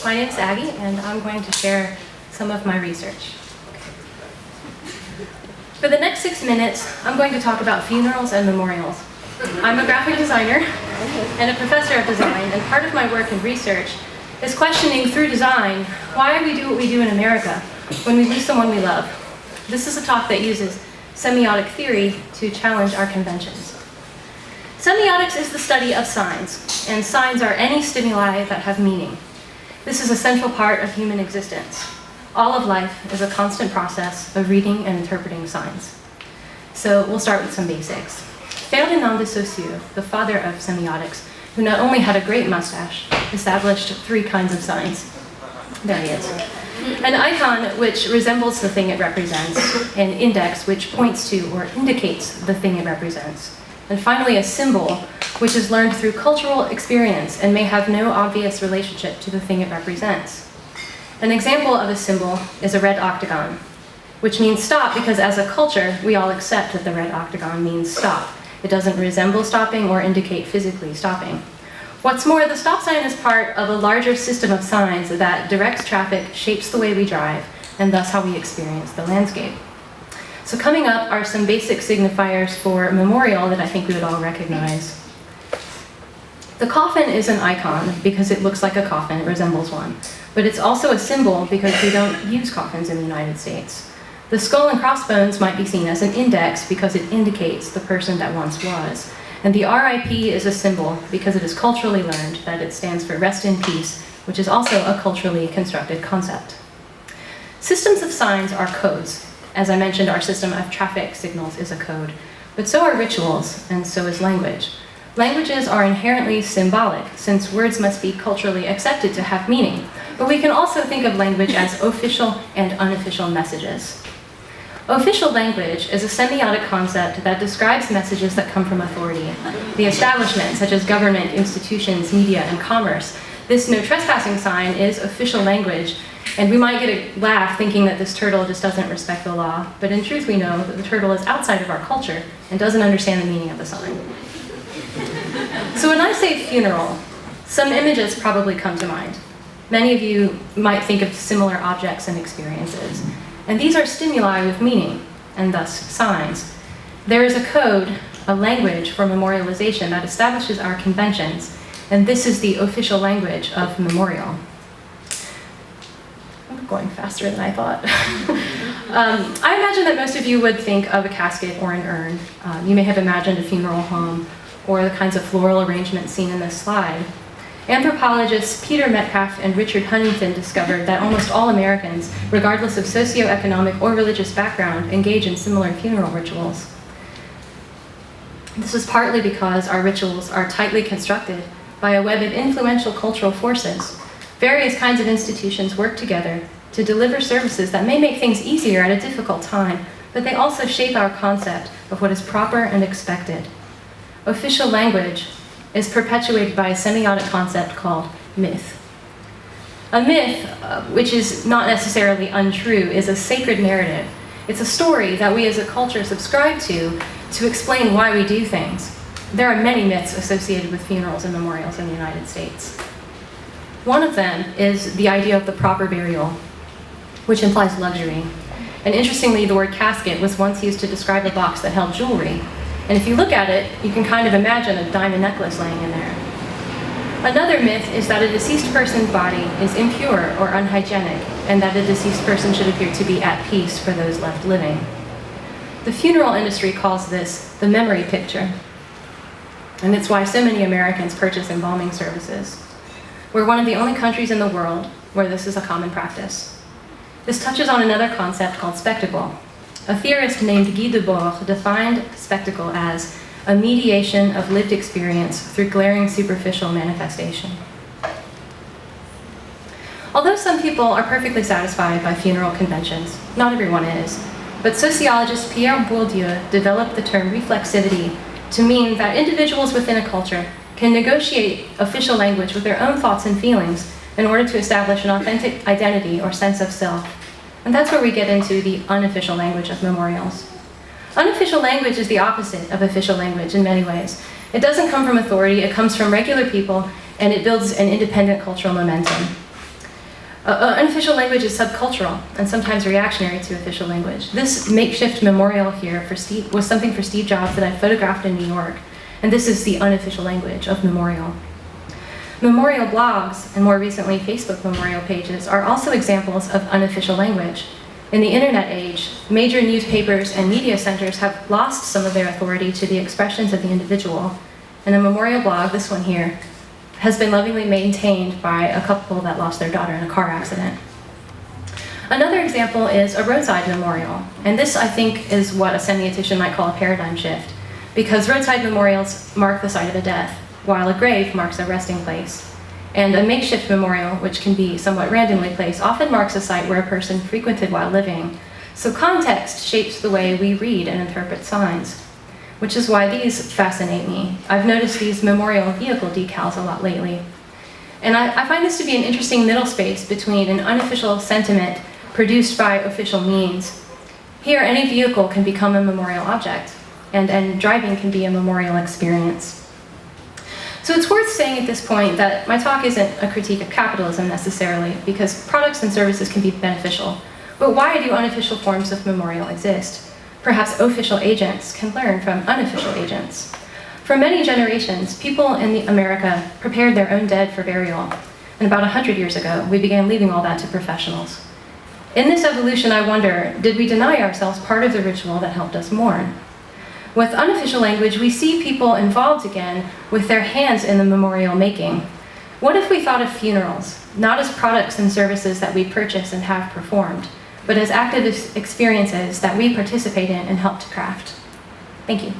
My name is Aggie, and I'm going to share some of my research. For the next 6 minutes, I'm going to talk about funerals and memorials. I'm a graphic designer and a professor of design, and part of my work and research is questioning through design why we do what we do in America when we lose someone we love. This is a talk that uses semiotic theory to challenge our conventions. Semiotics is the study of signs, and signs are any stimuli that have meaning. This is a central part of human existence. All of life is a constant process of reading and interpreting signs. So we'll start with some basics. Ferdinand de Saussure, the father of semiotics, who not only had a great mustache, established 3 kinds of signs. There he is. An icon, which resembles the thing it represents, an index, which points to or indicates the thing it represents, and finally a symbol, which is learned through cultural experience and may have no obvious relationship to the thing it represents. An example of a symbol is a red octagon, which means stop because as a culture, we all accept that the red octagon means stop. It doesn't resemble stopping or indicate physically stopping. What's more, the stop sign is part of a larger system of signs that directs traffic, shapes the way we drive, and thus how we experience the landscape. So coming up are some basic signifiers for memorial that I think we would all recognize. The coffin is an icon because it looks like a coffin, it resembles one. But it's also a symbol because we don't use coffins in the United States. The skull and crossbones might be seen as an index because it indicates the person that once was. And the RIP is a symbol because it is culturally learned that it stands for rest in peace, which is also a culturally constructed concept. Systems of signs are codes. As I mentioned, our system of traffic signals is a code. But so are rituals, and so is language. Languages are inherently symbolic, since words must be culturally accepted to have meaning. But we can also think of language as official and unofficial messages. Official language is a semiotic concept that describes messages that come from authority, the establishment, such as government, institutions, media, and commerce. This no trespassing sign is official language, and we might get a laugh thinking that this turtle just doesn't respect the law, but in truth we know that the turtle is outside of our culture and doesn't understand the meaning of the sign. So when I say funeral, some images probably come to mind. Many of you might think of similar objects and experiences. And these are stimuli with meaning, and thus signs. There is a code, a language for memorialization that establishes our conventions, and this is the official language of memorial. I'm going faster than I thought. I imagine that most of you would think of a casket or an urn. You may have imagined a funeral home or the kinds of floral arrangements seen in this slide. Anthropologists Peter Metcalf and Richard Huntington discovered that almost all Americans, regardless of socioeconomic or religious background, engage in similar funeral rituals. This is partly because our rituals are tightly constructed by a web of influential cultural forces. Various kinds of institutions work together to deliver services that may make things easier at a difficult time, but they also shape our concept of what is proper and expected. Official language is perpetuated by a semiotic concept called myth. A myth, which is not necessarily untrue, is a sacred narrative. It's a story that we as a culture subscribe to explain why we do things. There are many myths associated with funerals and memorials in the United States. One of them is the idea of the proper burial, which implies luxury. And interestingly, the word casket was once used to describe a box that held jewelry. And if you look at it, you can kind of imagine a diamond necklace laying in there. Another myth is that a deceased person's body is impure or unhygienic, and that a deceased person should appear to be at peace for those left living. The funeral industry calls this the memory picture. And it's why so many Americans purchase embalming services. We're one of the only countries in the world where this is a common practice. This touches on another concept called spectacle. A theorist named Guy Debord defined spectacle as a mediation of lived experience through glaring superficial manifestation. Although some people are perfectly satisfied by funeral conventions, not everyone is, but sociologist Pierre Bourdieu developed the term reflexivity to mean that individuals within a culture can negotiate official language with their own thoughts and feelings in order to establish an authentic identity or sense of self. And that's where we get into the unofficial language of memorials. Unofficial language is the opposite of official language in many ways. It doesn't come from authority, it comes from regular people, and it builds an independent cultural momentum. Unofficial language is subcultural and sometimes reactionary to official language. This makeshift memorial here was something for Steve Jobs that I photographed in New York, and this is the unofficial language of memorial. Memorial blogs, and more recently Facebook memorial pages, are also examples of unofficial language. In the internet age, major newspapers and media centers have lost some of their authority to the expressions of the individual, and a memorial blog, this one here, has been lovingly maintained by a couple that lost their daughter in a car accident. Another example is a roadside memorial, and this, I think, is what a semiotician might call a paradigm shift, because roadside memorials mark the site of a death, while a grave marks a resting place. And a makeshift memorial, which can be somewhat randomly placed, often marks a site where a person frequented while living. So context shapes the way we read and interpret signs, which is why these fascinate me. I've noticed these memorial vehicle decals a lot lately. And I find this to be an interesting middle space between an unofficial sentiment produced by official means. Here, any vehicle can become a memorial object, and driving can be a memorial experience. So it's worth saying at this point that my talk isn't a critique of capitalism necessarily, because products and services can be beneficial. But why do unofficial forms of memorial exist? Perhaps official agents can learn from unofficial agents. For many generations, people in America prepared their own dead for burial. And about 100 years ago, we began leaving all that to professionals. In this evolution, I wonder, did we deny ourselves part of the ritual that helped us mourn? With unofficial language, we see people involved again with their hands in the memorial making. What if we thought of funerals, not as products and services that we purchase and have performed, but as active experiences that we participate in and help to craft? Thank you.